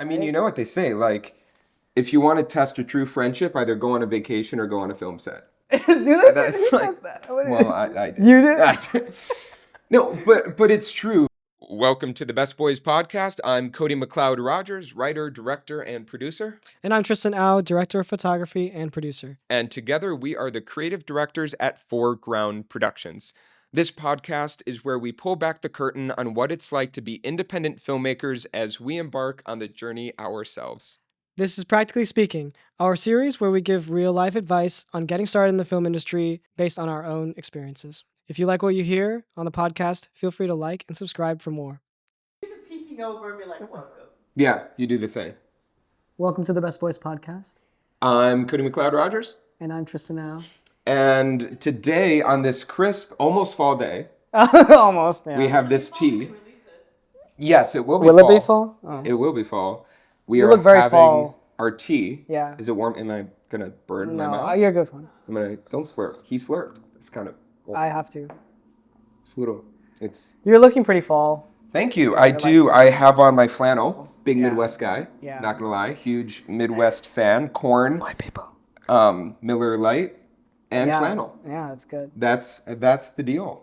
I mean, you know what they say, like, if you want to test a true friendship, either go on a vacation or go on a film set. Do they say who does that? Well, I did. You did? No, but it's true. Welcome to the Best Boys podcast. I'm Cody McLeod Rogers, writer, director, and producer. And I'm Tristan, director of photography and producer. And together we are the creative directors at Foreground Productions. This podcast is where we pull back the curtain on what it's like to be independent filmmakers as we embark on the journey ourselves. This is Practically Speaking, our series where we give real-life advice on getting started in the film industry based on our own experiences. If you like what you hear on the podcast, feel free to like and subscribe for more. Peeking over and be like, welcome. Yeah, you do the thing. Welcome to the Best Boys podcast. I'm Cody McLeod Rogers. And I'm Tristan. And today, on this crisp, almost fall day, Almost, yeah. we have this tea. Yes, it will be Will fall. it be fall? Oh. It will be fall. You look very having fall. Our tea. Yeah. Is it warm? Am I going to burn my No, mouth? you're a good one. Don't slurp. He slurped. It's kind of... I have to. It's little... You're looking pretty fall. Thank you. I do. I have on my flannel. Big Midwest guy. Yeah. Not going to lie. Huge Midwest fan. Corn. White people. Miller Lite. And flannel. Yeah, that's good. That's the deal.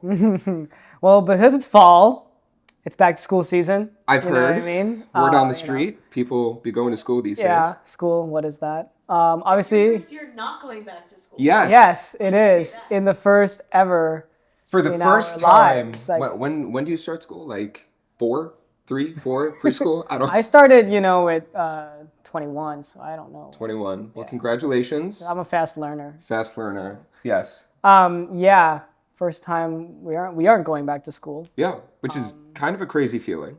Well, because it's fall, it's back to school season. I've heard. You know what I mean? Word on the street. People be going to school these days. Yeah, school. What is that? Obviously. First year not going back to school. Yes. Yes, it is. In the first ever. For the in first our time. lives, like, When do you start school? Like 4, 3, 4 preschool? I don't. I started, at 21, so I don't know. 21. Well, congratulations. I'm a fast learner. Fast learner. Yes. Yeah. First time we aren't going back to school. Yeah, which is kind of a crazy feeling.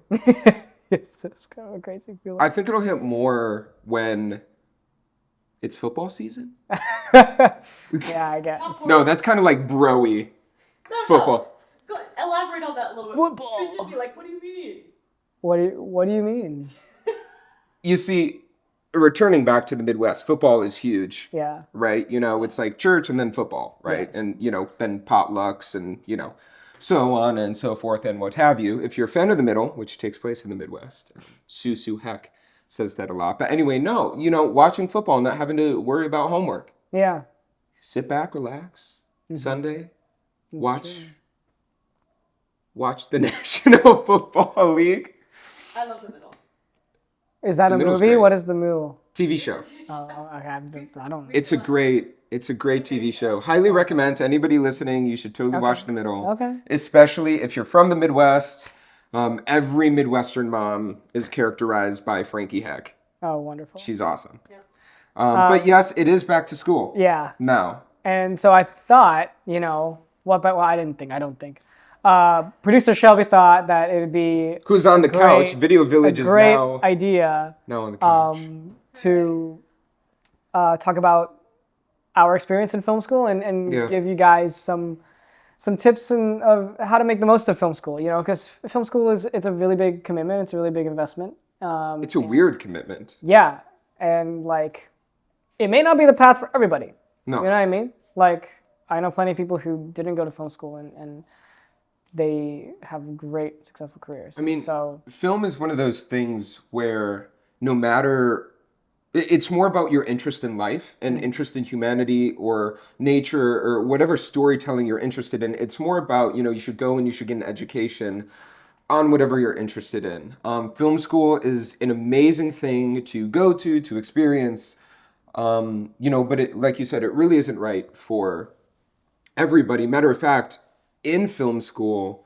It's just kind of a crazy feeling. I think it'll hit more when it's football season. Yeah, I guess. No, that's kind of like bro-y. No. Football. Go elaborate on that a little bit. Football. Tristan be like, what do you mean? What do you mean? You see, returning back to the Midwest, football is huge. Yeah. Right? It's like church and then football, right? Yes. And, then potlucks and, so on and so forth and what have you. If you're a fan of the middle, which takes place in the Midwest, Sue Heck says that a lot. But anyway, no, watching football and not having to worry about homework. Yeah. Sit back, relax. Sunday, watch the National Football League. I love the middle. Is that a middle's movie? great. What is the middle? TV show. Oh, okay. I don't. It's a great TV show. Highly recommend to anybody listening. You should totally watch The Middle. Okay. Especially if you're from the Midwest. Every Midwestern mom is characterized by Frankie Heck. Oh, wonderful. She's awesome. Yeah. But yes, it is back to school. Yeah. Now. And so I thought, I don't think. Producer Shelby thought that it would be Who's on the couch? Video Village is great now idea on the couch. to talk about our experience in film school and give you guys some tips of how to make the most of film school. Because film school it's a really big commitment. It's a really big investment. It's a weird commitment. Yeah, and it may not be the path for everybody. No. You know what I mean? I know plenty of people who didn't go to film school and they have great, successful careers. I mean, so film is one of those things where no matter, it's more about your interest in life and interest in humanity or nature or whatever storytelling you're interested in. It's more about, you should go and you should get an education on whatever you're interested in. Film school is an amazing thing to go to experience, but it, like you said, it really isn't right for everybody. Matter of fact, in film school,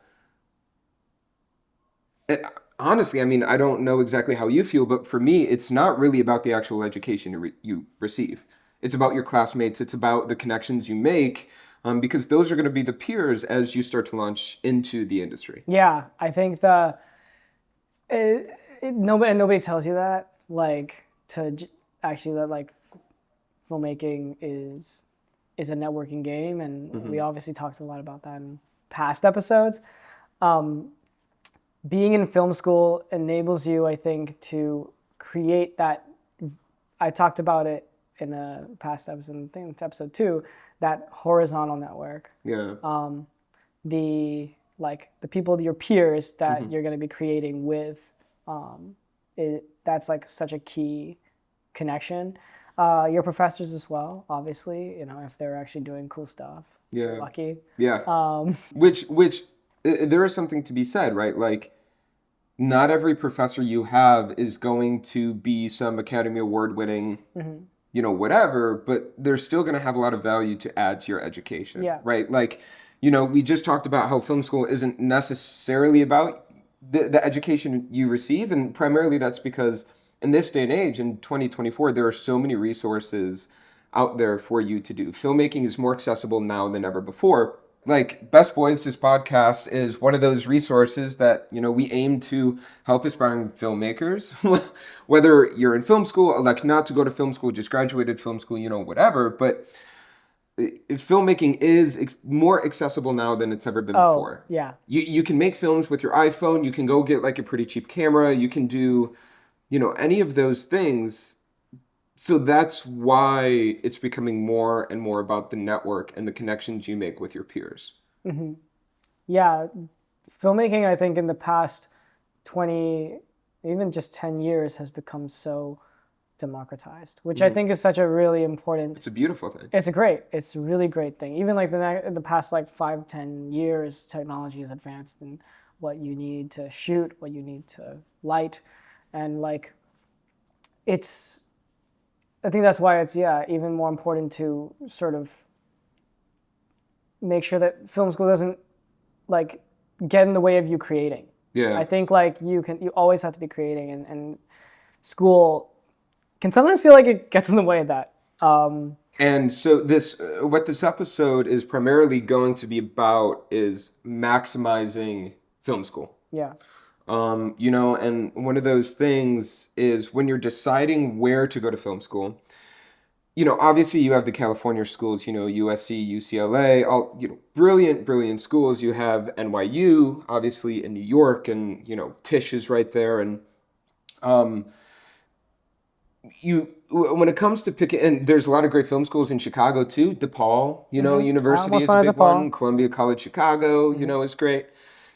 honestly, I don't know exactly how you feel, but for me, it's not really about the actual education you receive. It's about your classmates. It's about the connections you make, because those are going to be the peers as you start to launch into the industry. yeah, I think nobody tells you that, filmmaking is a networking game, and we obviously talked a lot about that in past episodes. Being in film school enables you, I think, to create that. I talked about it in a past episode, I think it's episode 2, that horizontal network. Yeah. The people, your peers that you're going to be creating with, that's like such a key connection. Your professors as well, obviously, if they're actually doing cool stuff. Yeah. Lucky. Yeah. Which there is something to be said, right? Like, not every professor you have is going to be some Academy Award winning, whatever, but they're still going to have a lot of value to add to your education, right? Like, we just talked about how film school isn't necessarily about the education you receive, and primarily that's because in this day and age, in 2024, there are so many resources out there for you to do. Filmmaking is more accessible now than ever before. Like Best Boys, this podcast is one of those resources that, we aim to help aspiring filmmakers, whether you're in film school, elect not to go to film school, just graduated film school, whatever. But filmmaking is more accessible now than it's ever been before. Yeah. You can make films with your iPhone. You can go get like a pretty cheap camera. You can do, any of those things. So that's why it's becoming more and more about the network and the connections you make with your peers. Mm-hmm. Yeah. Filmmaking, I think in the past 20, even just 10 years has become so democratized, which I think is such a really important... It's a beautiful thing. It's a really great thing. Even like the past like 5-10 years, technology has advanced in what you need to shoot, what you need to light. And like, I think that's why it's, even more important to sort of make sure that film school doesn't like get in the way of you creating. Yeah. I think like you always have to be creating, and school can sometimes feel like it gets in the way of that. And so what this episode is primarily going to be about is maximizing film school. Yeah. And one of those things is when you're deciding where to go to film school, obviously you have the California schools, USC, UCLA, all, brilliant, brilliant schools. You have NYU, obviously in New York, and, Tisch is right there. And, when it comes to picking, and there's a lot of great film schools in Chicago too. DePaul, University is a big one. Columbia College Chicago, is great.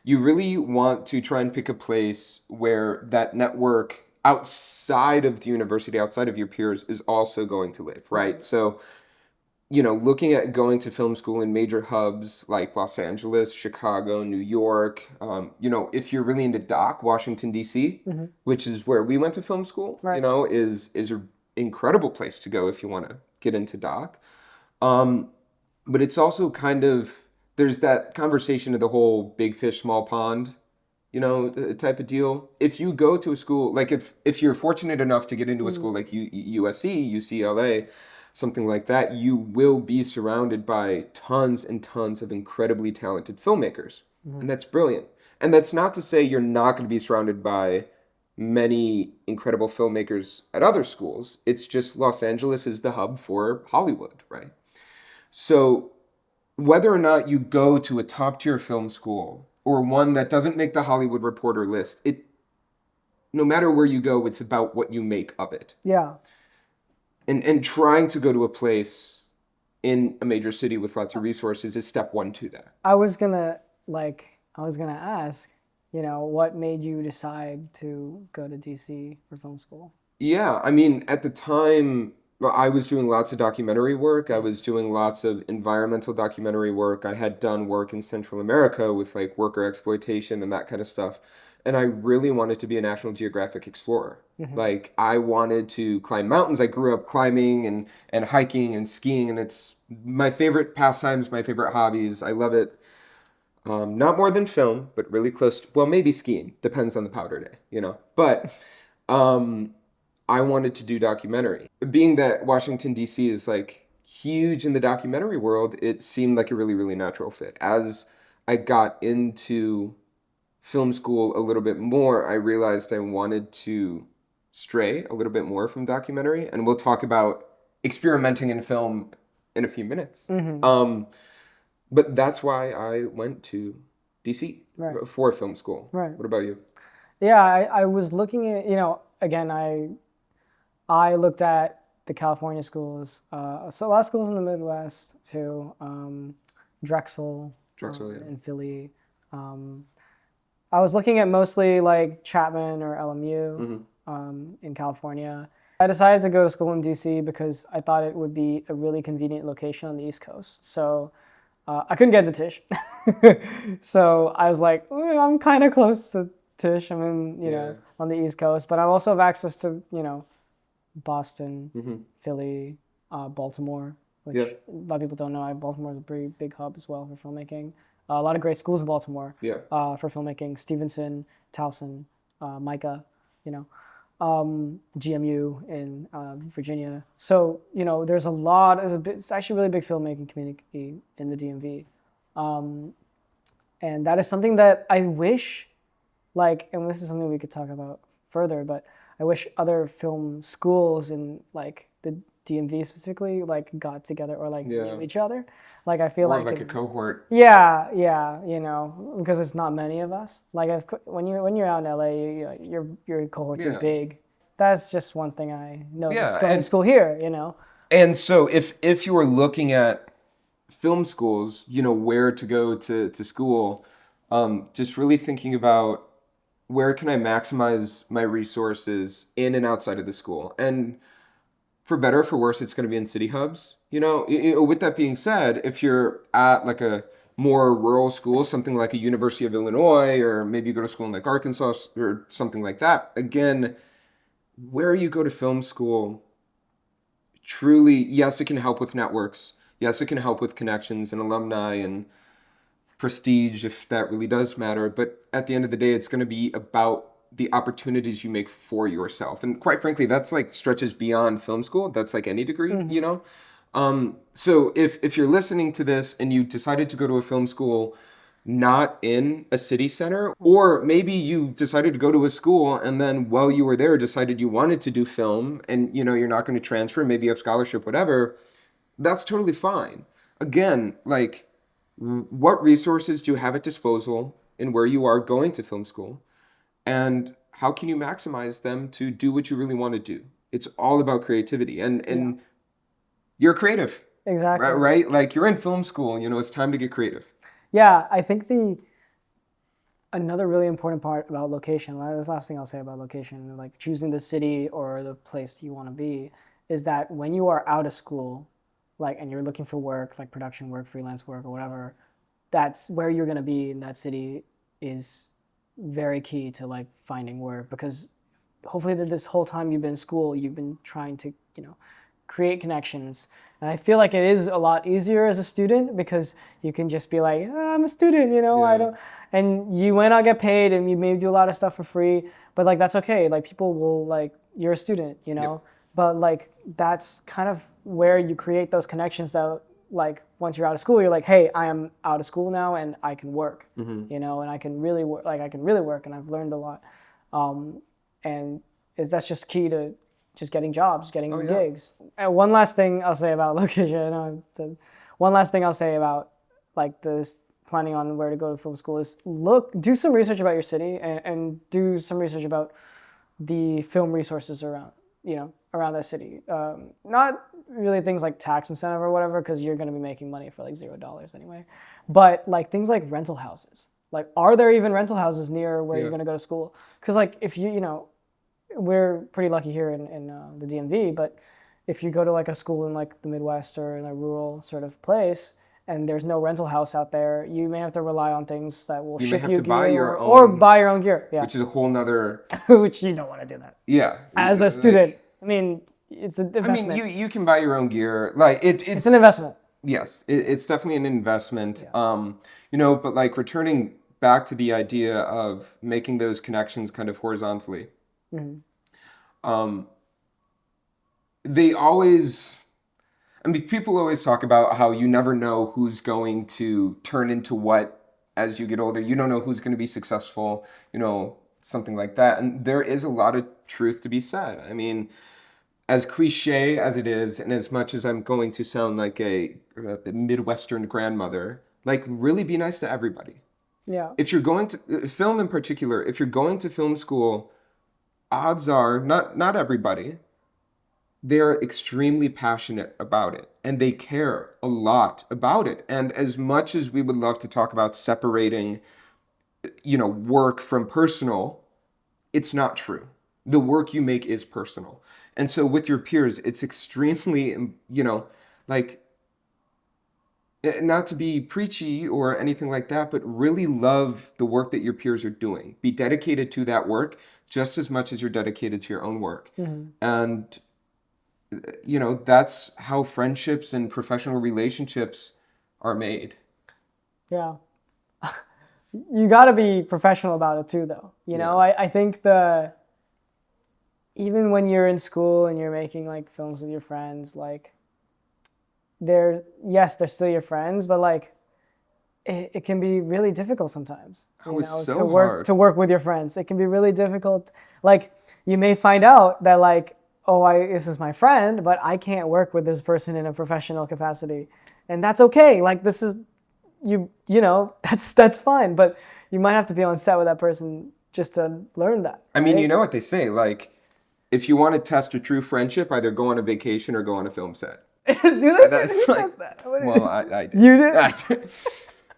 You really want to try and pick a place where that network outside of the university, outside of your peers, is also going to live, right? So, looking at going to film school in major hubs like Los Angeles, Chicago, New York, if you're really into doc, Washington, D.C., which is where we went to film school, is an incredible place to go if you want to get into doc. But it's also kind of, there's that conversation of the whole big fish, small pond, type of deal. If you go to a school, like if you're fortunate enough to get into a school like USC, UCLA, something like that, you will be surrounded by tons and tons of incredibly talented filmmakers. And that's brilliant. And that's not to say you're not going to be surrounded by many incredible filmmakers at other schools. It's just Los Angeles is the hub for Hollywood, right? So whether or not you go to a top tier film school or one that doesn't make the Hollywood Reporter list, no matter where you go, it's about what you make of it. Yeah. And trying to go to a place in a major city with lots of resources is step one to that. I was gonna ask, what made you decide to go to DC for film school? Yeah, I mean, at the time, I was doing lots of documentary work. I was doing lots of environmental documentary work. I had done work in Central America with like worker exploitation and that kind of stuff. And I really wanted to be a National Geographic explorer. Like, I wanted to climb mountains. I grew up climbing and hiking and skiing, and it's my favorite pastimes, my favorite hobbies. I love it. Not more than film, but really close to, well, maybe skiing. Depends on the powder day, But I wanted to do documentary. Being that Washington, D.C. is like huge in the documentary world, it seemed like a really, really natural fit. As I got into film school a little bit more, I realized I wanted to stray a little bit more from documentary, and we'll talk about experimenting in film in a few minutes. But that's why I went to DC for film school. Right. What about you? Yeah, I was looking at, again, I looked at the California schools, so a lot of schools in the Midwest too, Drexel, in Philly. I was looking at mostly like Chapman or LMU. in California. I decided to go to school in DC because I thought it would be a really convenient location on the East Coast. So I couldn't get to Tisch. So I was like, I'm kind of close to Tisch. I'm in, on the East Coast, but I also have access to, Boston, Philly, Baltimore, which a lot of people don't know. Baltimore is a pretty big hub as well for filmmaking. A lot of great schools in Baltimore for filmmaking. Stevenson, Towson, Micah, GMU in Virginia. So, there's it's actually a really big filmmaking community in the DMV. And that is something that I wish, and this is something we could talk about further, but I wish other film schools in the DMV specifically got together or knew each other. I feel or like a cohort. Yeah, because it's not many of us. When you're out in LA, your cohorts are big. That's just one thing I noticed going to school here. And so if you were looking at film schools, where to go to school, just really thinking about where can I maximize my resources in and outside of the school. And for better or for worse, it's going to be in city hubs. With that being said, if you're at a more rural school, something like a University of Illinois, or maybe you go to school in Arkansas or something like that, again, where you go to film school, truly, yes, it can help with networks. Yes, it can help with connections and alumni and prestige, if that really does matter. But at the end of the day, it's going to be about the opportunities you make for yourself. And quite frankly, that's stretches beyond film school. That's any degree, So if you're listening to this and you decided to go to a film school not in a city center, or maybe you decided to go to a school and then while you were there decided you wanted to do film and you're not going to transfer, maybe you have scholarship, whatever, that's totally fine. Again, what resources do you have at disposal in where you are going to film school? And how can you maximize them to do what you really want to do? It's all about creativity. And you're creative. Exactly. Right? You're in film school, it's time to get creative. Yeah, I think another really important part about location, the last thing I'll say about location, choosing the city or the place you want to be, is that when you are out of school, and you're looking for work, production work, freelance work, or whatever, that's where you're going to be in that city is very key to finding work, because hopefully this whole time you've been in school, you've been trying to, create connections. And I feel like it is a lot easier as a student because you can just be I'm a student, I don't, and you might not get paid and you maybe do a lot of stuff for free, but that's okay. People will you're a student, Yep. But that's kind of where you create those connections that once you're out of school, you're hey, I am out of school now and I can work, and I can really work, and I've learned a lot. And that's just key to just getting jobs, getting gigs. And one last thing I'll say about location, one last thing I'll say about this planning on where to go to film school is do some research about your city and do some research about the film resources around that city. Not really things like tax incentive or whatever, because you're going to be making money for $0 anyway. But things like rental houses. Are there even rental houses near where you're going to go to school? Because if we're pretty lucky here in the DMV, but if you go to a school in the Midwest or in a rural sort of place, and there's no rental house out there, you may have to rely on things that will ship you gear or buy your own gear. Yeah. Which is a whole nother... Which you don't want to do that. Yeah. As a student, it's an investment. You can buy your own gear. It's an investment. Yes, it's definitely an investment. Yeah. But returning back to the idea of making those connections kind of horizontally. Mm-hmm. They always... people always talk about how you never know who's going to turn into what as you get older. You don't know who's going to be successful, something like that. And there is a lot of truth to be said. As cliche as it is, and as much as I'm going to sound like a Midwestern grandmother, really be nice to everybody. Yeah. If you're going to film in particular, if you're going to film school, odds are, not everybody, they're extremely passionate about it and they care a lot about it. And as much as we would love to talk about separating, work from personal, it's not true. the work you make is personal. And so with your peers, it's extremely, like, not to be preachy or anything like that, but really love the work that your peers are doing. Be dedicated to that work just as much as you're dedicated to your own work. And, that's how friendships and professional relationships are made. Yeah. You got to be professional about it too, though. You know, I think even when you're in school and you're making like films with your friends, like they're still your friends, but like it can be really difficult sometimes. To work with your friends. It can be really difficult. Like you may find out that like, this is my friend, but I can't work with this person in a professional capacity, and that's okay. Like this is that's fine, but you might have to be on set with that person just to learn that. I mean, you know what they say, like, if you want to test a true friendship, either go on a vacation or go on a film set. Do they say who says that? Well, I did. You did?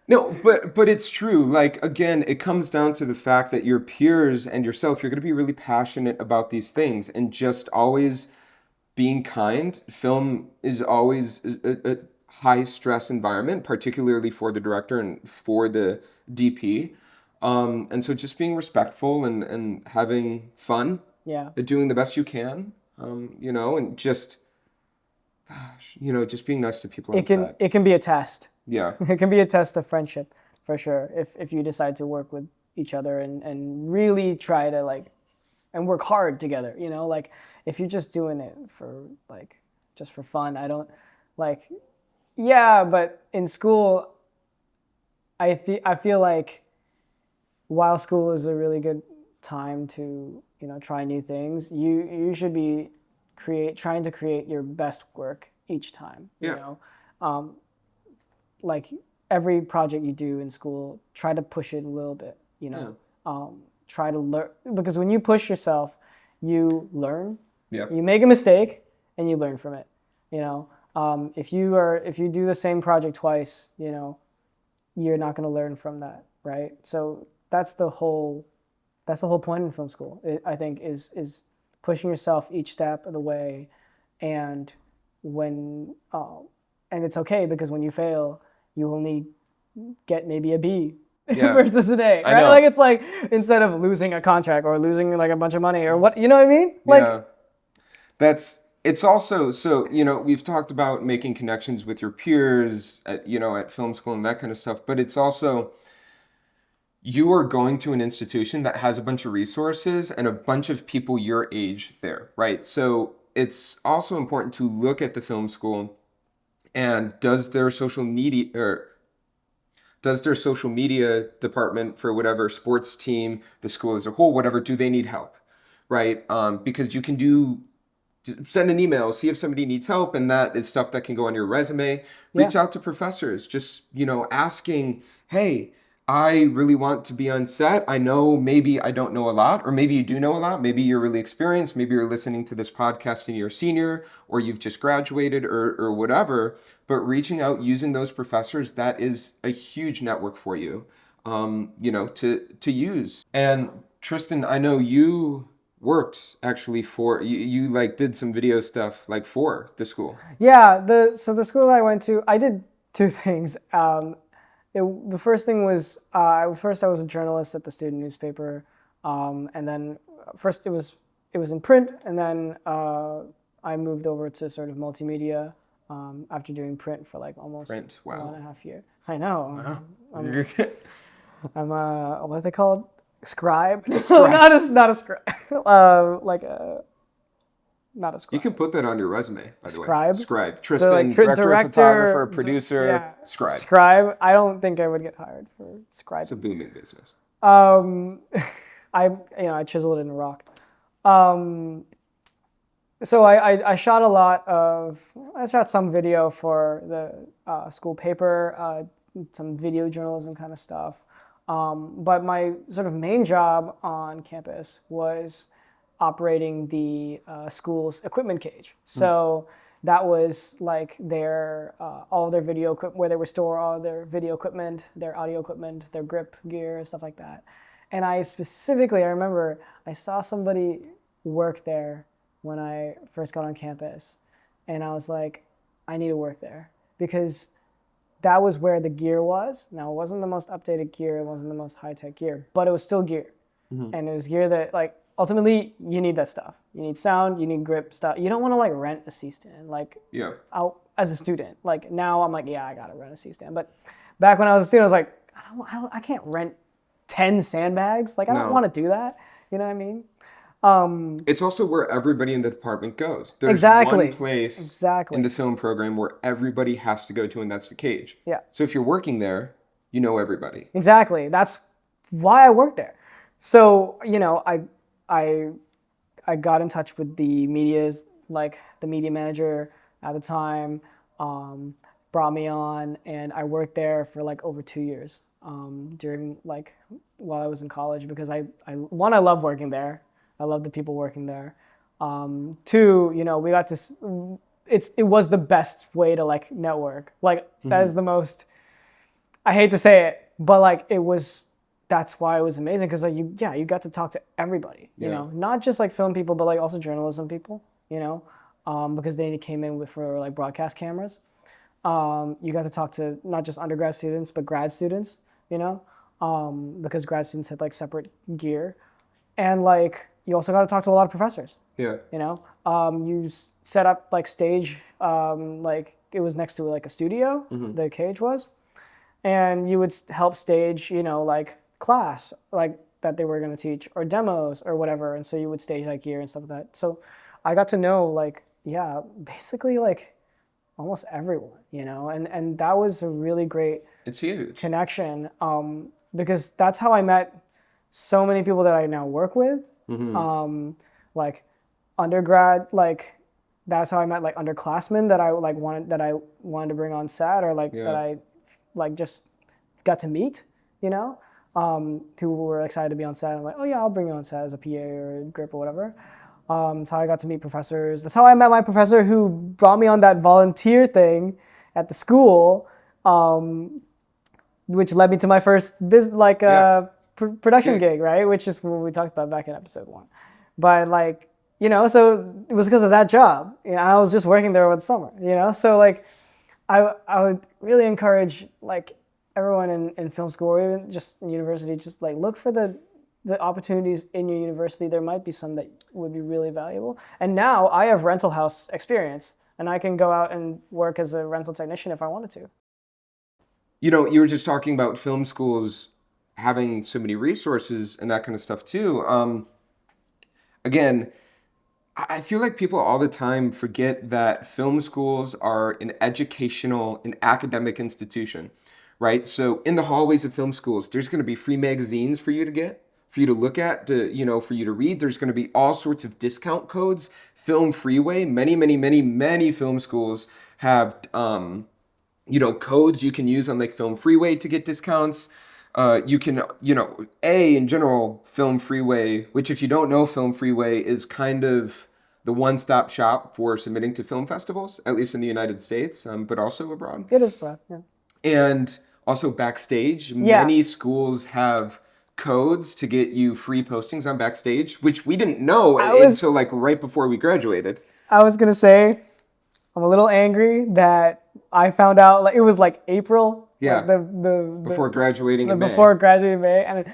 No, but it's true. Like, again, it comes down to the fact that your peers and yourself, you're going to be really passionate about these things, and just always being kind. Film is always a high stress environment, particularly for the director and for the DP. And so just being respectful and having fun, doing the best you can, and just being nice to people on set. It can be a test. Yeah. It can be a test of friendship for sure. If you decide to work with each other and really try to like, and work hard together, like if you're just doing it for like, just for fun, I don't like, but in school, I feel like while school is a really good time to, try new things, you should be trying to create your best work each time, like every project you do in school, try to push it a little bit, try to learn, because when you push yourself, you learn, you make a mistake and you learn from it, if you do the same project twice, you're not going to learn from that, right? So that's the whole point in film school, I think, is pushing yourself each step of the way, and and it's okay, because when you fail, you only get maybe a B versus an A, right? Like it's like, instead of losing a contract or losing like a bunch of money or what, you know what I mean? Like, it's also, so, we've talked about making connections with your peers at film school and that kind of stuff, but it's also, you are going to an institution that has a bunch of resources and a bunch of people your age there, right? So it's also important to look at the film school, and does their social media department for whatever sports team, the school as a whole, whatever, do they need help, right? Because you can send an email, see if somebody needs help, and that is stuff that can go on your resume. Reach out to professors, just, asking, hey, I really want to be on set. I know maybe I don't know a lot, or maybe you do know a lot. Maybe you're really experienced. Maybe you're listening to this podcast and you're a senior, or you've just graduated, or whatever. But reaching out, using those professors, that is a huge network for you, to use. And Tristan, I know you worked actually for, you like did some video stuff like for the school. Yeah, so the school I went to, I did two things. The first thing was, I was a journalist at the student newspaper, and then first it was in print, and then I moved over to sort of multimedia after doing print for like almost 1.5 years. I know. Wow. I'm what are they called? Scribe? No, not a scribe. Not a scribe. You can put that on your resume, by the way. Scribe. Tristan, so like, director, photographer, producer, scribe. Scribe. I don't think I would get hired for scribe. It's a booming business. I chiseled it in a rock. So I shot some video for the school paper, some video journalism kind of stuff. But my sort of main job on campus was operating the school's equipment cage. So that was like all their video equipment, where they would store all their video equipment, their audio equipment, their grip gear, stuff like that. And I remember I saw somebody work there when I first got on campus. And I was like, I need to work there because that was where the gear was. Now, it wasn't the most updated gear, it wasn't the most high-tech gear, but it was still gear. And it was gear that, like, ultimately, you need that stuff. You need sound, you need grip stuff. You don't want to, like, rent a C-stand, like, out as a student. Like, now I'm like, yeah, I got to rent a C-stand. But back when I was a student, I was like, I can't rent 10 sandbags. Like, I don't want to do that. You know what I mean? It's also where everybody in the department goes. There's Exactly. one place in the film program where everybody has to go to, and that's the cage. Yeah. So if you're working there, you know everybody. Exactly. That's why I work there. So, you know, I got in touch with the media's, like the media manager at the time, brought me on, and I worked there for like over 2 years during like while I was in college because I love working there. I love the people working there. Two, you know, we got to. It was the best way to like network. Like that is the most. I hate to say it, but like it was. That's why it was amazing because like you got to talk to everybody. You know, not just like film people, but like also journalism people. You know, because they came in for like broadcast cameras. You got to talk to not just undergrad students but grad students. You know, because grad students had like separate gear, and like. You also got to talk to a lot of professors. Yeah. You know, you set up like stage, like it was next to like a studio, the cage was, and you would help stage, you know, like class, like that they were going to teach or demos or whatever. And so you would stage like gear and stuff like that. So I got to know like, yeah, basically like almost everyone, you know, and that was a really great it's huge connection because that's how I met so many people that I now work with. Like undergrad, like that's how I met like underclassmen that I wanted to bring on set or like that I like just got to meet, you know, who were excited to be on set. I'm like, oh yeah, I'll bring you on set as a PA or a grip or whatever. That's how I got to meet professors. That's how I met my professor who brought me on that volunteer thing at the school, which led me to my first production gig, right? Which is what we talked about back in episode 1. But like, you know, so it was because of that job. You know, I was just working there over the summer, you know? So like, I would really encourage like everyone in film school or even just in university, just like look for the opportunities in your university. There might be some that would be really valuable. And now I have rental house experience and I can go out and work as a rental technician if I wanted to. You know, you were just talking about film schools having so many resources and that kind of stuff too. Again, I feel like people all the time forget that film schools are an educational and academic institution, right? So in the hallways of film schools, there's going to be free magazines for you to get, for you to look at, for you to read. There's going to be all sorts of discount codes. Film Freeway, many film schools have, codes you can use on like Film Freeway to get discounts. You can, in general, Film Freeway, which if you don't know, Film Freeway is kind of the one-stop shop for submitting to film festivals, at least in the United States, but also abroad. It is abroad, yeah. And also Backstage. Many schools have codes to get you free postings on Backstage, which we didn't know until like right before we graduated. I was going to say, I'm a little angry that I found out like it was like April. Yeah. Like before graduating in May. Before graduating in May, and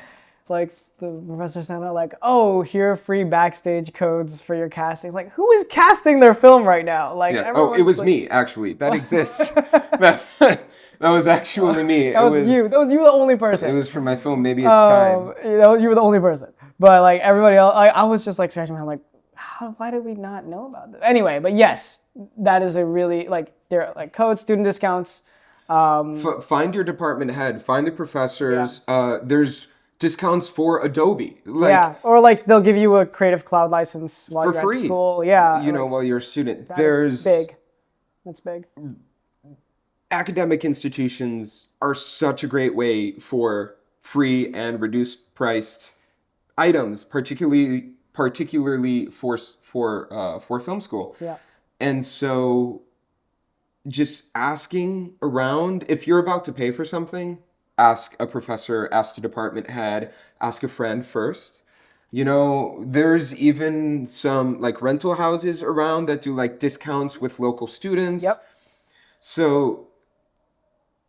like the professor sent out like, oh, here are free Backstage codes for your castings. Like, who is casting their film right now? Like, oh, it was me actually. That exists. that was actually me. That was you. That was you, the only person. It was for my film. Maybe it's time. You were the only person. But like everybody else, I was just like scratching my head, like, why did we not know about this? Anyway, but yes, that is a really like there are like codes, student discounts. Find your department head. Find the professors. Yeah. There's discounts for Adobe. Or like they'll give you a Creative Cloud license while you're at school. Yeah, while you're a student. That's big. That's big. Academic institutions are such a great way for free and reduced priced items, particularly for film school. Yeah. And so just asking around, if you're about to pay for something, ask a professor, ask a department head, ask a friend first. There's even some like rental houses around that do like discounts with local students. Yep. So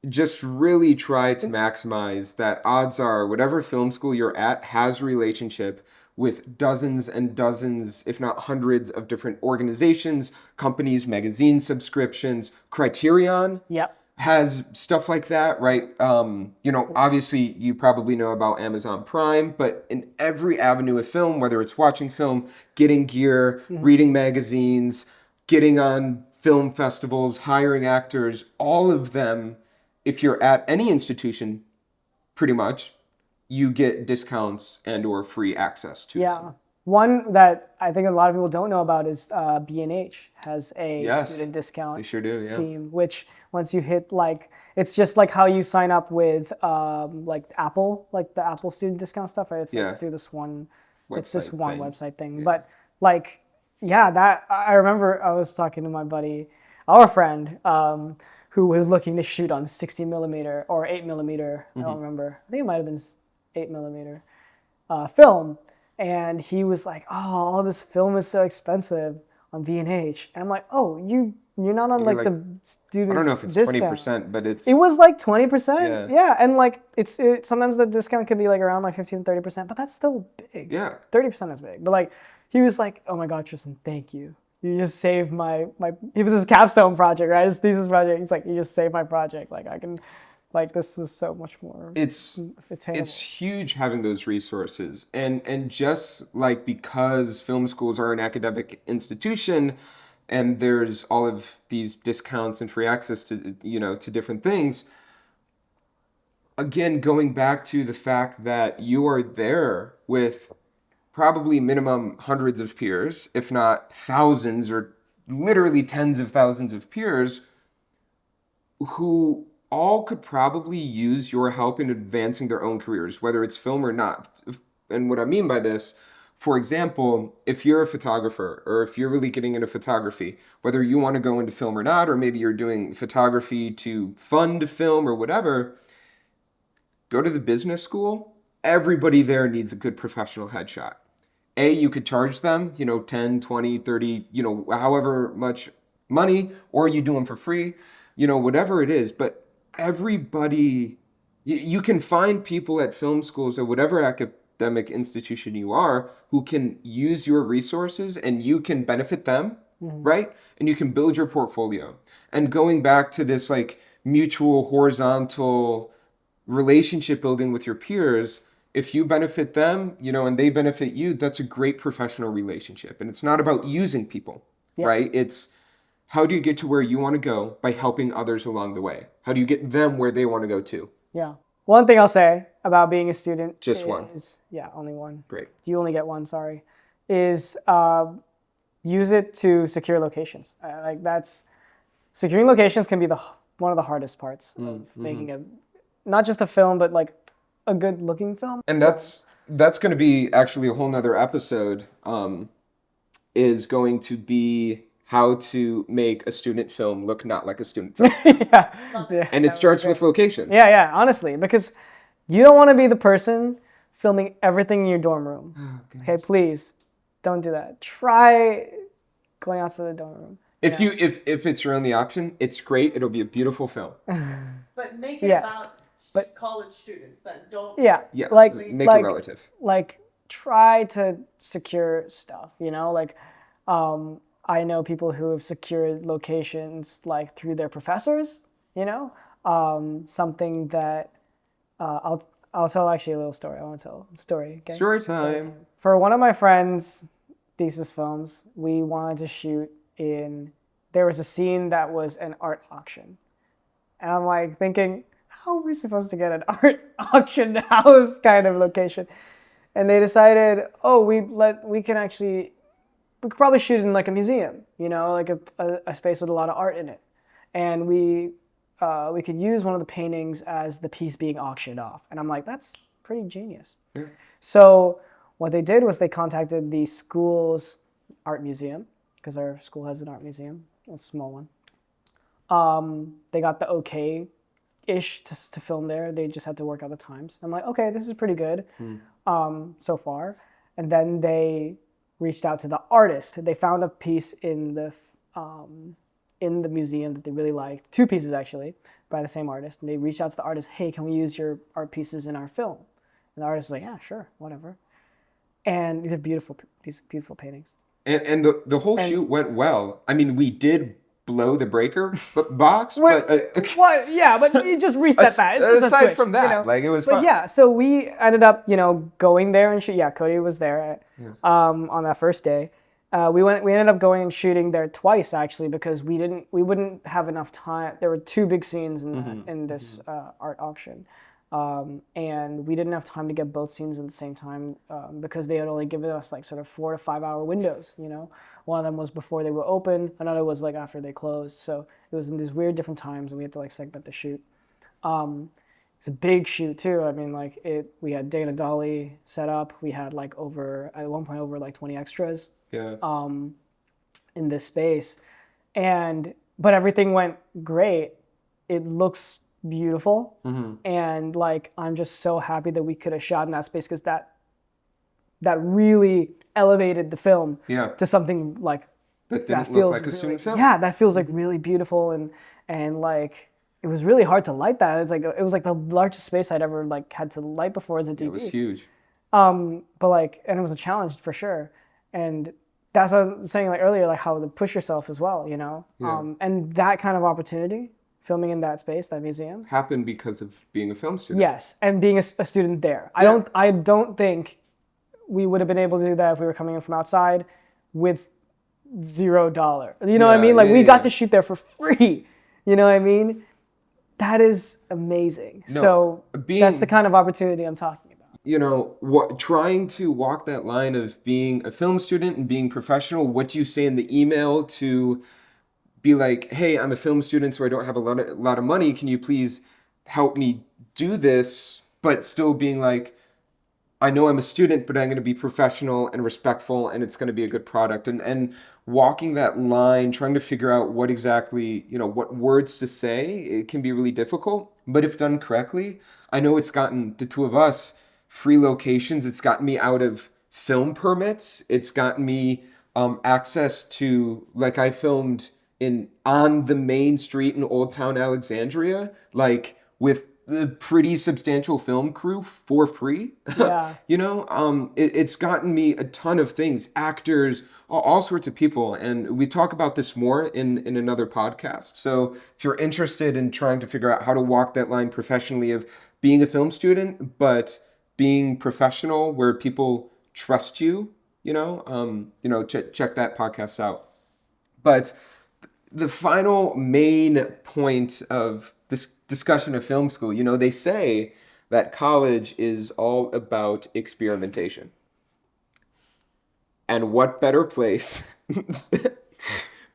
just really try to maximize that. Odds are whatever film school you're at has a relationship with dozens and dozens, if not hundreds, of different organizations, companies, magazine subscriptions. Criterion Yep. has stuff like that, right? Obviously you probably know about Amazon Prime, but in every avenue of film, whether it's watching film, getting gear, reading magazines, getting on film festivals, hiring actors, all of them, if you're at any institution, pretty much, you get discounts and or free access to them. One that I think a lot of people don't know about is B&H has a Yes, student discount they sure do, scheme, which once you hit it's just like how you sign up with like Apple, like the Apple student discount stuff, right? It's like through this one, it's this one website thing. But like, that I remember I was talking to my buddy, our friend, who was looking to shoot on 60 millimeter or 8 millimeter. I don't remember. I think it might have been 8 millimeter film. And he was like, "Oh, all this film is so expensive on B&H." And I'm like, "Oh, you're not on like the student discount." I don't know if it's 20%, but it was like 20%. Yeah, and like it's sometimes the discount could be like around like 15-30%, but that's still big. Yeah, 30% is big. But like he was like, "Oh my God, Tristan, thank you. You just saved my." It was his capstone project, right? His thesis project. He's like, "You just saved my project. Like I can." Like this is so much more. It's huge having those resources, and just like because film schools are an academic institution, and there's all of these discounts and free access to to different things. Again, going back to the fact that you are there with probably minimum hundreds of peers, if not thousands or literally tens of thousands of peers, who all could probably use your help in advancing their own careers, whether it's film or not. And what I mean by this, for example, if you're a photographer or if you're really getting into photography, whether you want to go into film or not, or maybe you're doing photography to fund film or whatever, go to the business school. Everybody there needs a good professional headshot. You could charge them, 10, 20, 30, however much money, or you do them for free, whatever it is. But everybody, you can find people at film schools or whatever academic institution you are who can use your resources and you can benefit them, right? And you can build your portfolio. And going back to this like mutual horizontal relationship building with your peers, if you benefit them, and they benefit you, that's a great professional relationship. And it's not about using people, right? It's how do you get to where you want to go by helping others along the way? How do you get them where they want to go too? Yeah. One thing I'll say about being a student one. Yeah, only one. Great. You only get one, sorry. Is use it to secure locations. Securing locations can be one of the hardest parts of making not just a film, but like a good looking film. And that's going to be actually a whole nother episode, is going to be how to make a student film look not like a student film. And it starts with locations. Yeah, honestly, because you don't want to be the person filming everything in your dorm room. Okay, please don't do that. Try going out to the dorm room. If it's your only option, it's great. It'll be a beautiful film. But make it about college students that don't. Yeah. Make it relative. Like try to secure stuff. I know people who have secured locations like through their professors, something that I'll tell actually a little story. I want to tell a story. Okay? Story time. For one of my friends' thesis films, we wanted to shoot there was a scene that was an art auction. And I'm like thinking, how are we supposed to get an art auction house kind of location? And they decided, we could probably shoot in like a museum, like a space with a lot of art in it. And we could use one of the paintings as the piece being auctioned off. And I'm like, that's pretty genius. Yeah. So what they did was they contacted the school's art museum, because our school has an art museum, a small one. They got the okay-ish to film there. They just had to work out the times. I'm like, okay, this is pretty good so far. And then they reached out to the artist. They found a piece in the museum that they really liked. 2 pieces actually, by the same artist. And they reached out to the artist, hey, can we use your art pieces in our film? And the artist was like, yeah, sure, whatever. And these are beautiful paintings. And the whole shoot went well. I mean, we did blow the breaker box, but what? Yeah, but you just reset that. It's aside a switch, from that, like it was fun. But yeah, so we ended up, going there and shoot. Yeah, Cody was there on that first day. We ended up going and shooting there twice actually because we wouldn't have enough time. There were 2 big scenes in this art auction. And we didn't have time to get both scenes at the same time because they had only given us like sort of 4 to 5 hour windows, One of them was before they were open, another was like after they closed. So it was in these weird different times and we had to like segment the shoot. It's a big shoot too. I mean, we had Dana Dolly set up. We had at one point over 20 extras in this space. But everything went great. It looks beautiful, and I'm just so happy that we could have shot in that space because that really elevated the film to something that feels like a student film. Yeah, that feels really beautiful and it was really hard to light that. It was the largest space I'd ever had to light before as a DP. It was huge. But and it was a challenge for sure, and that's what I was saying earlier, how to push yourself as well, and that kind of opportunity. Filming in that space, that museum, happened because of being a film student. Yes, and being a student there. I don't think we would have been able to do that if we were coming in from outside with $0. You know what I mean? We got to shoot there for free. You know what I mean? That is amazing. No, so that's the kind of opportunity I'm talking about. Trying to walk that line of being a film student and being professional. What you say in the email to be like, hey, I'm a film student, so I don't have a lot of money. Can you please help me do this? But still being like, I know I'm a student, but I'm going to be professional and respectful, and it's going to be a good product. And walking that line, trying to figure out what exactly, what words to say, it can be really difficult. But if done correctly, I know it's gotten the 2 of us free locations. It's gotten me out of film permits. It's gotten me access to, I filmed on the main street in Old Town Alexandria, with the pretty substantial film crew for free. Yeah. It's gotten me a ton of things, actors, all sorts of people. And we talk about this more in another podcast. So if you're interested in trying to figure out how to walk that line professionally of being a film student, but being professional where people trust you, check that podcast out. But the final main point of this discussion of film school, they say that college is all about experimentation. And what better place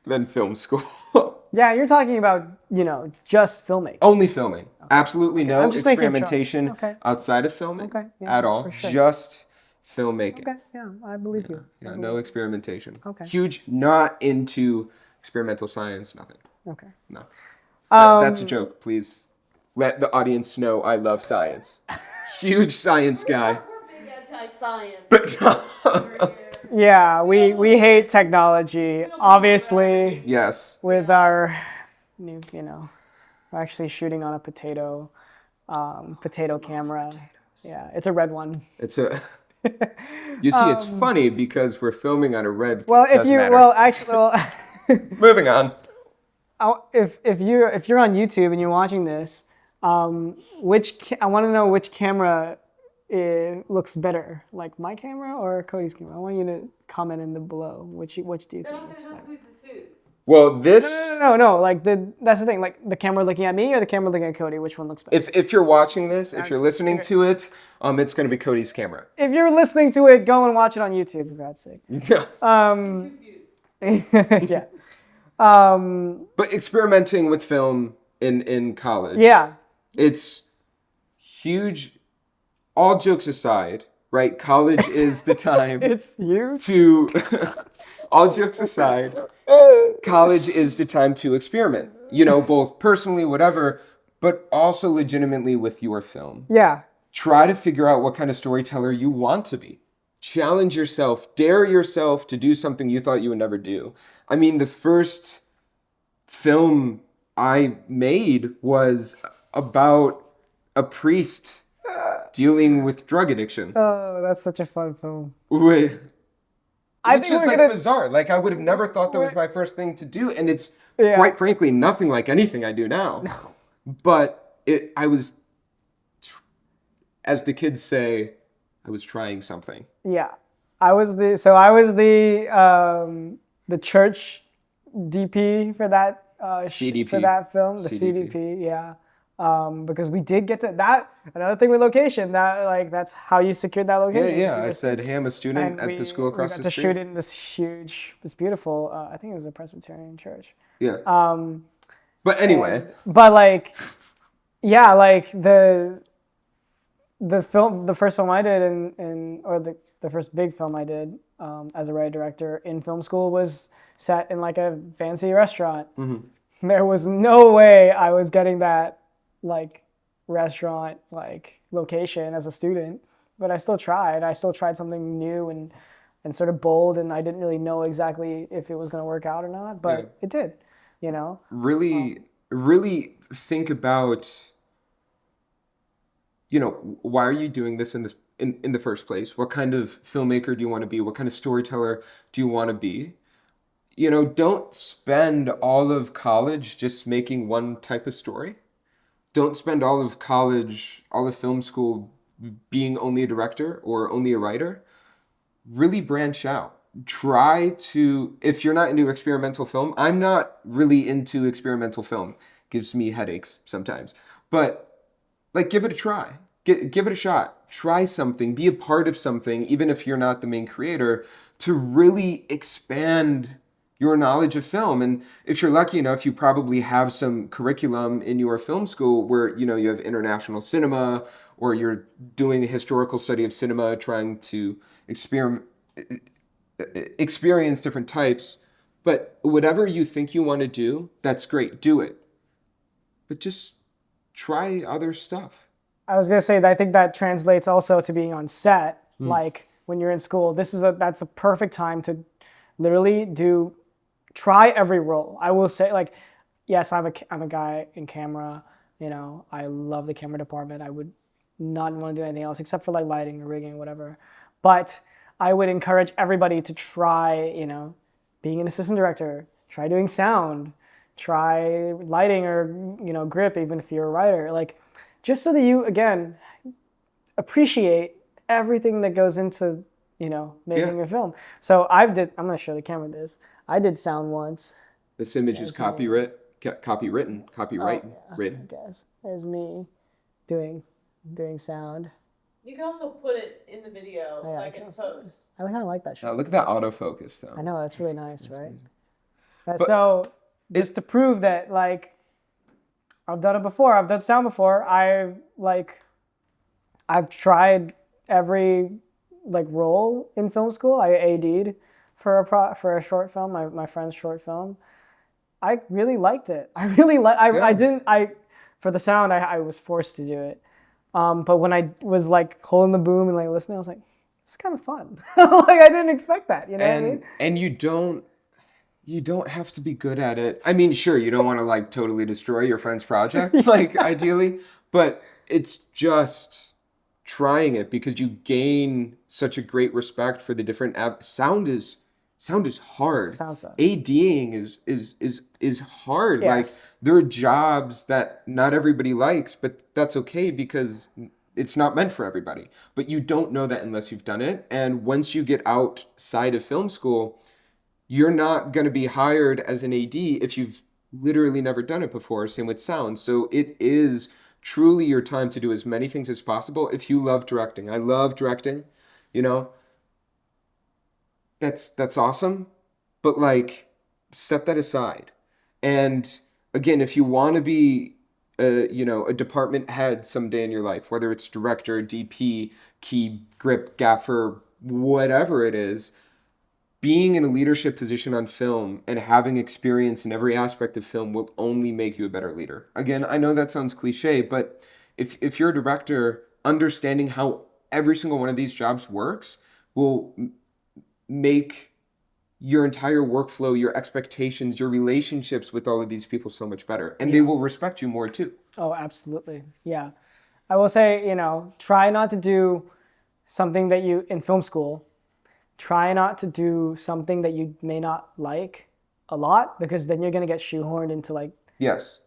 than film school? Yeah, you're talking about, just filming. Only filming. Okay. Absolutely no experimentation outside of filming at all. Sure. Just filmmaking. Okay, yeah, I believe you. Yeah, no experimentation. Okay. Huge, not into experimental science, nothing. Okay. No. That's a joke. Please let the audience know I love science. Huge science guy. We're big anti-science. But yeah, we hate technology, obviously. Yes. With our new, we're actually shooting on a potato camera. Potatoes. Yeah, it's a red one. It's a. You see, it's funny because we're filming on a red. Moving on. If you're on YouTube and you're watching this, I want to know which camera looks better, like my camera or Cody's camera. I want you to comment in the below. Which do you think looks better? Who's is whose? Well, this. No. That's the thing. The camera looking at me or the camera looking at Cody. Which one looks better? If you're watching this, if you're listening to it, it's going to be Cody's camera. If you're listening to it, go and watch it on YouTube, for God's sake. Yeah. But experimenting with film in college. Yeah. It's huge. All jokes aside, right? College is the time. It's huge. All jokes aside, college is the time to experiment. Both personally, whatever, but also legitimately with your film. Yeah. Try to figure out what kind of storyteller you want to be. challenge yourself, dare yourself to do something you thought you would never do. I mean, the first film I made was about a priest dealing with drug addiction. Oh, that's such a fun film. Which I is think we're like gonna. bizarre. Like I would have never thought that was my first thing to do, and it's quite frankly nothing like anything I do now. But I was, as the kids say, I was trying something. Yeah, I was the church DP for that CDP. for that film, the CDP. Yeah. Because we did get to that. Another thing with location, that's how you secured that location. Yeah. I said, hey, I'm a student at the school across the street. We got to shoot in this beautiful. I think it was a Presbyterian church. Yeah. But anyway. But like, yeah, like the first film I did or the first big film I did as a writer director in film school was set in like a fancy restaurant. Mm-hmm. There was no way I was getting that like restaurant like location as a student, but I still tried. I still tried something new and sort of bold, and I didn't really know exactly if it was going to work out or not, but it did, you know. Really think about, you know, why are you doing this in the first place? What kind of filmmaker do you want to be? What kind of storyteller do you want to be? You know, don't spend all of college just making one type of story. Don't spend all of college, all of film school being only a director or only a writer. Really branch out. Try to, if you're not into experimental film, I'm not really into experimental film. Gives me headaches sometimes. But like, give it a try. Give it a shot. Try something. Be a part of something, even if you're not the main creator, to really expand your knowledge of film. And if you're lucky enough, you probably have some curriculum in your film school where, you know, you have international cinema, or you're doing a historical study of cinema, trying to experience different types. But whatever you think you want to do, that's great. Do it. But just try other stuff. I was gonna say that I think that translates also to being on set. Like when you're in school, that's the perfect time to literally try every role. I will say, like, yes, I'm a guy in camera. You know, I love the camera department. I would not want to do anything else except for like lighting or rigging or whatever. But I would encourage everybody to try, you know, being an assistant director, try doing sound, try lighting or, you know, grip, even if you're a writer. Like, just so that you, again, appreciate everything that goes into, you know, making a film. So I'm going to show the camera this. I did sound once. This image is copyrighted. I guess. There's me doing sound. You can also put it in the video, like in post. I kind of like that shot. Oh, look at that autofocus, though. I know, that's really nice, right? So, just to prove that, like, I've done it before. I've done sound before. I've tried every like role in film school. I AD'd for a short film, my friend's short film. I really liked it. For the sound, I was forced to do it. But when I was like holding the boom and like listening, I was like, it's kind of fun. Like I didn't expect that, you know what I mean? And you don't have to be good at it. I mean, sure, you don't want to like totally destroy your friend's project, like ideally, but it's just trying it because you gain such a great respect for the different sound is hard. Sound sucks. ADing is hard. Yes. Like there are jobs that not everybody likes, but that's okay because it's not meant for everybody. But you don't know that unless you've done it. And once you get outside of film school, you're not going to be hired as an AD if you've literally never done it before. Same with sound. So it is truly your time to do as many things as possible. If you love directing, I love directing, you know, that's awesome. But like, set that aside. And again, if you want to be, a department head someday in your life, whether it's director, DP, key, grip, gaffer, whatever it is, being in a leadership position on film and having experience in every aspect of film will only make you a better leader. Again, I know that sounds cliche, but if you're a director, understanding how every single one of these jobs works will make your entire workflow, your expectations, your relationships with all of these people so much better. And they will respect you more too. Oh, absolutely. Yeah. I will say, try not to do something that you, in film school, try not to do something that you may not like a lot, because then you're going to get shoehorned into like, yes,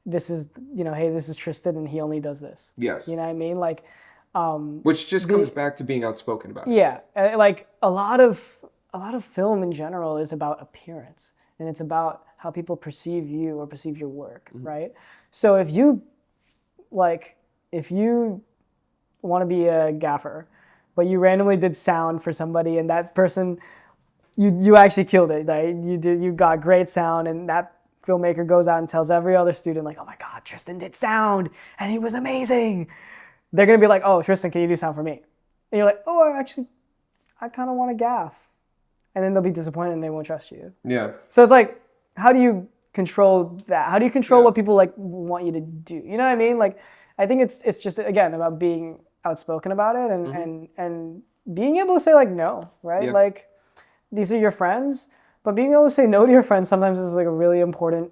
this is, hey, this is Tristan and he only does this. Yes. You know what I mean? Like, which just comes back to being outspoken about it. Yeah. Like a lot of film in general is about appearance, and it's about how people perceive you or perceive your work, right? So if you want to be a gaffer, but you randomly did sound for somebody and that person, you actually killed it. Like you got great sound, and that filmmaker goes out and tells every other student like, oh my God, Tristan did sound and he was amazing. They're going to be like, oh, Tristan, can you do sound for me? And you're like, oh, I kind of want to gaff. And then they'll be disappointed and they won't trust you. Yeah. So it's like, how do you control that? How do you control what people like want you to do? You know what I mean? Like, I think it's just, again, about being outspoken about it and being able to say like no, right? Yeah. Like, these are your friends, but being able to say no to your friends sometimes is like a really important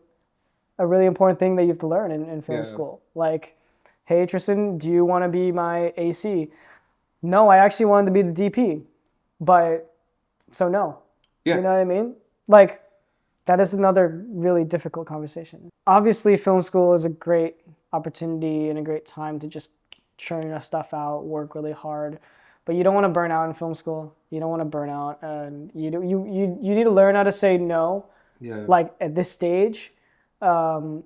thing that you have to learn in film school. Like, hey, Tristan, do you want to be my AC? No, I actually wanted to be the DP, but so no. Yeah. You know what I mean? Like, that is another really difficult conversation. Obviously, film school is a great opportunity and a great time to just churn your stuff out, work really hard. But you don't want to burn out in film school. You don't want to burn out, and you need to learn how to say no. Yeah. Like at this stage of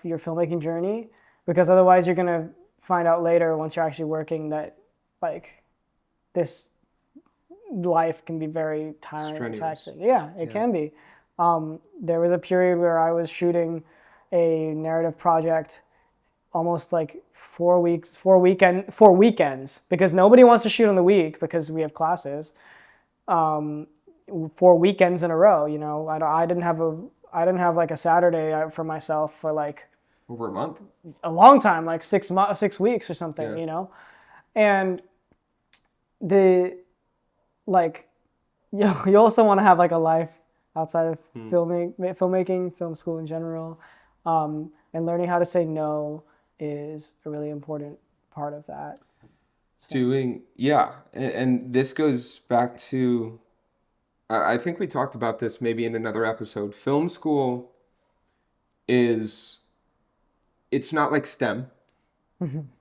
your filmmaking journey, because otherwise you're gonna find out later once you're actually working that like this life can be very tiring and taxing. Yeah, it can be. There was a period where I was shooting a narrative project almost like 4 weekends, because nobody wants to shoot on the week because we have classes. 4 weekends in a row, I didn't have like a Saturday for myself for like over a month, a long time, like 6 weeks or something, and you also want to have like a life outside of filmmaking, film school in general, and learning how to say no is a really important part of that. So. And this goes back to, I think we talked about this maybe in another episode. Film school it's not like STEM.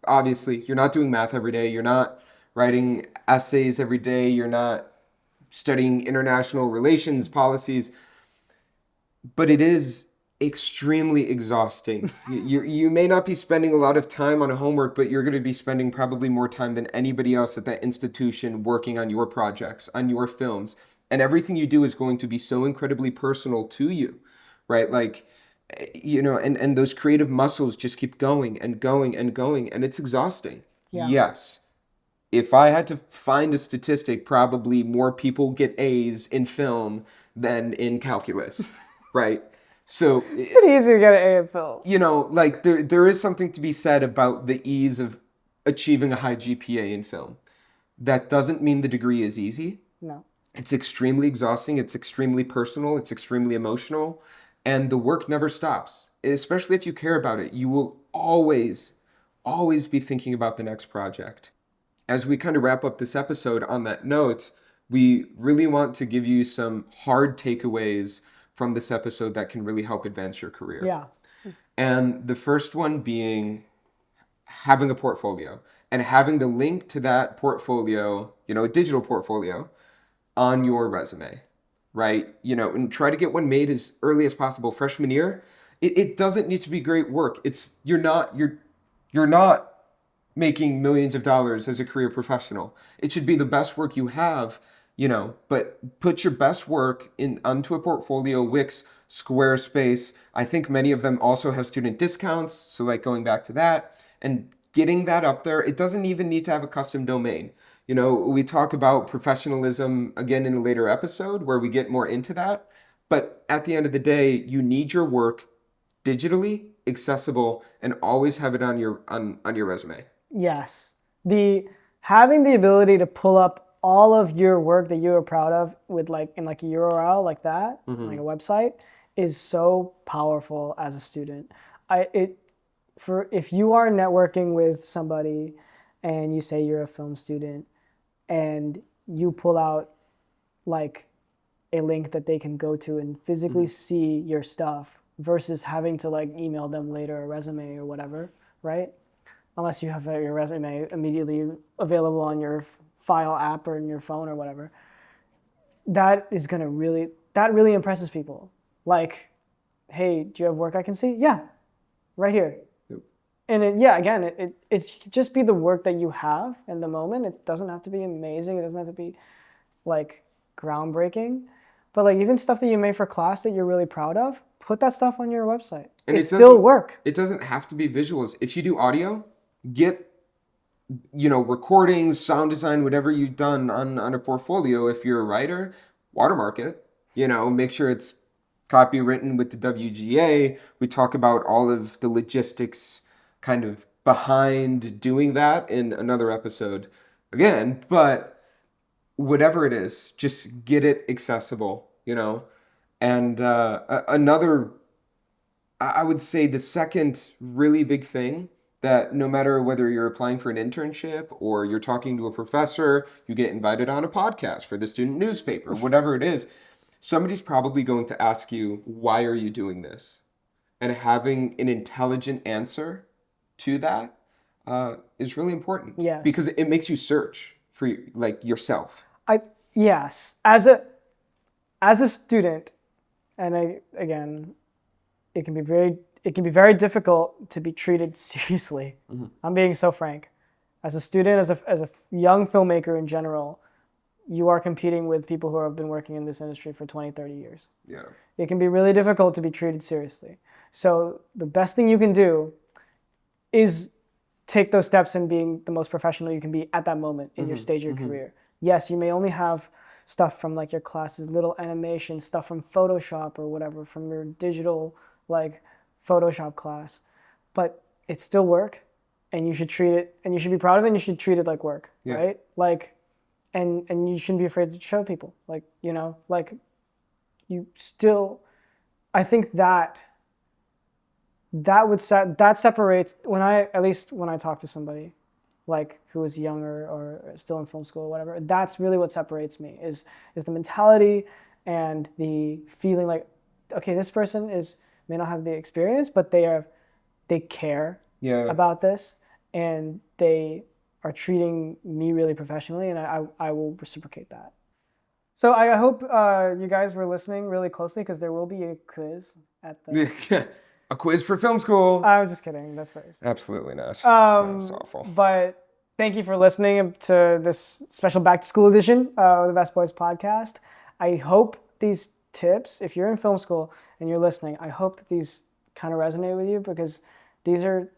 Obviously, you're not doing math every day. You're not writing essays every day. You're not studying international relations policies. But it is extremely exhausting. You may not be spending a lot of time on homework, but you're going to be spending probably more time than anybody else at that institution working on your projects, on your films. And everything you do is going to be so incredibly personal to you, right? Like, and those creative muscles just keep going and going and going, and it's exhausting. Yeah. Yes. If I had to find a statistic, probably more people get A's in film than in calculus, right? So it's pretty easy to get an A in film. Like there is something to be said about the ease of achieving a high GPA in film. That doesn't mean the degree is easy. No. It's extremely exhausting. It's extremely personal. It's extremely emotional. And the work never stops, especially if you care about it. You will always, always be thinking about the next project. As we kind of wrap up this episode on that note, we really want to give you some hard takeaways from this episode that can really help advance your career. Yeah. And the first one being having a portfolio and having the link to that portfolio, a digital portfolio on your resume, right? And try to get one made as early as possible. Freshman year, it doesn't need to be great work. You're not making millions of dollars as a career professional. It should be the best work you have, but put your best work onto a portfolio. Wix, Squarespace, I think many of them also have student discounts. So like going back to that and getting that up there, it doesn't even need to have a custom domain. We talk about professionalism again in a later episode where we get more into that. But at the end of the day, you need your work digitally accessible and always have it on your resume. Yes. Having the ability to pull up all of your work that you are proud of with like in like a URL like that, like a website, is so powerful as a student. If you are networking with somebody and you say you're a film student and you pull out like a link that they can go to and physically see your stuff versus having to like email them later a resume or whatever, right? Unless you have your resume immediately available on your file app or in your phone or whatever. That really impresses people. Like, hey, do you have work I can see? Yeah, right here. Yep. And it should just be the work that you have in the moment. It doesn't have to be amazing. It doesn't have to be like groundbreaking. But like even stuff that you made for class that you're really proud of, put that stuff on your website. And it's still work. It doesn't have to be visuals. If you do audio, get recordings, sound design, whatever you've done on a portfolio. If you're a writer, watermark it. Make sure it's copywritten with the WGA. We talk about all of the logistics kind of behind doing that in another episode again, but whatever it is, just get it accessible, And another, I would say the second really big thing that no matter whether you're applying for an internship or you're talking to a professor, you get invited on a podcast for the student newspaper, whatever it is, somebody's probably going to ask you, why are you doing this? And having an intelligent answer to that is really important. Yes. Because it makes you search for like yourself. Yes. As a student, and again, it can be very difficult to be treated seriously. Mm-hmm. I'm being so frank. As a student, as a young filmmaker in general, you are competing with people who have been working in this industry for 20, 30 years. Yeah. It can be really difficult to be treated seriously. So the best thing you can do is take those steps in being the most professional you can be at that moment in your stage of your career. Yes, you may only have stuff from like your classes, little animation, stuff from Photoshop or whatever, from your digital like Photoshop class, but it's still work and you should treat it, and you should be proud of it, and you should treat it like work, right? Like, and you shouldn't be afraid to show people, like, like you still, I think that separates, when I talk to somebody like who is younger or still in film school or whatever, that's really what separates me is the mentality and the feeling like, okay, this person may not have the experience, but they care about this, and they are treating me really professionally, and I will reciprocate that. So I hope you guys were listening really closely, because there will be a quiz at the... A quiz for film school. I'm just kidding. That's serious. Absolutely not. That's awful. But thank you for listening to this special back to school edition of the Best Boys podcast. I hope these tips, if you're in film school and you're listening, I hope that these kind of resonate with you, because these are,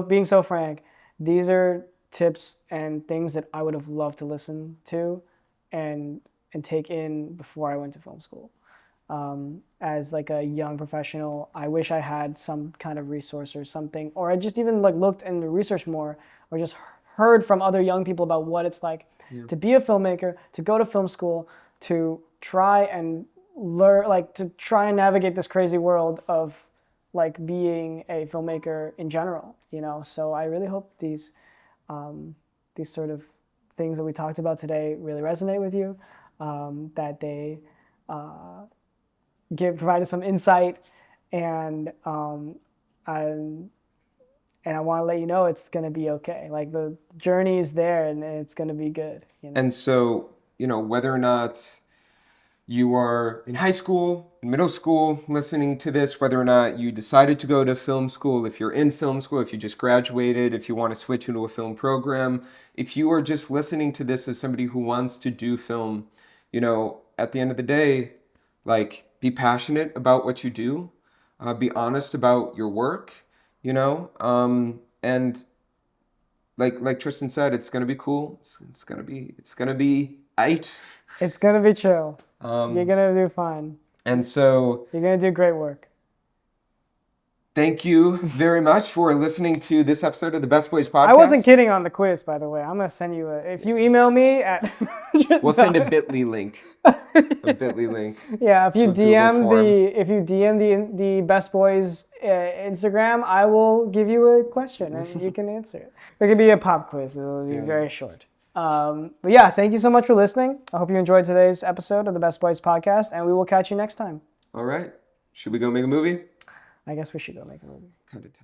being so frank, these are tips and things that I would have loved to listen to and take in before I went to film school. As like a young professional, I wish I had some kind of resource or something, or I just even like looked and researched more, or just heard from other young people about what it's like to be a filmmaker, to go to film school, to try and learn, like to try and navigate this crazy world of like being a filmmaker in general, So I really hope these sort of things that we talked about today really resonate with you, that they provided some insight, and I want to let you know it's going to be okay. Like, the journey is there, and it's going to be good. And so, whether or not you are in high school, in middle school, listening to this, whether or not you decided to go to film school, if you're in film school, if you just graduated, if you want to switch into a film program, if you are just listening to this as somebody who wants to do film, at the end of the day, like, be passionate about what you do, be honest about your work, and like Tristan said, it's gonna be cool. It's gonna be aight. It's gonna be chill. You're gonna do fine. And so you're gonna do great work. Thank you very much for listening to this episode of the Best Boys Podcast. I wasn't kidding on the quiz, by the way. I'm going to send you if you email me at... We'll send a bit.ly link. A bit.ly link. Yeah, if you DM the Best Boys Instagram, I will give you a question and you can answer it. It could be a pop quiz. It'll be very short. But yeah, thank you so much for listening. I hope you enjoyed today's episode of the Best Boys Podcast, and we will catch you next time. All right. Should we go make a movie? I guess we should go make a movie. Kind of time.